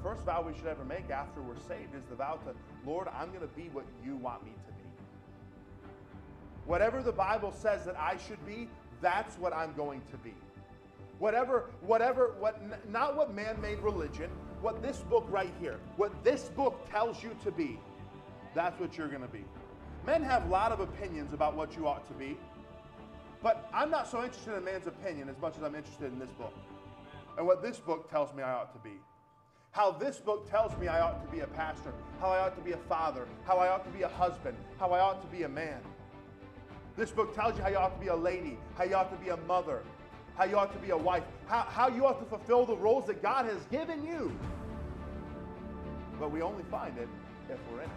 first vow we should ever make after we're saved is the vow to, Lord, I'm going to be what you want me to be. Whatever the Bible says that I should be, that's what I'm going to be. Not what man-made religion, what this book right here, what this book tells you to be, that's what you're going to be. Men have a lot of opinions about what you ought to be, but I'm not so interested in man's opinion as much as I'm interested in this book and what this book tells me I ought to be. How this book tells me I ought to be a pastor, how I ought to be a father, how I ought to be a husband, how I ought to be a man. This book tells you how you ought to be a lady, how you ought to be a mother, how you ought to be a wife, how you ought to fulfill the roles that God has given you. But we only find it if we're in it.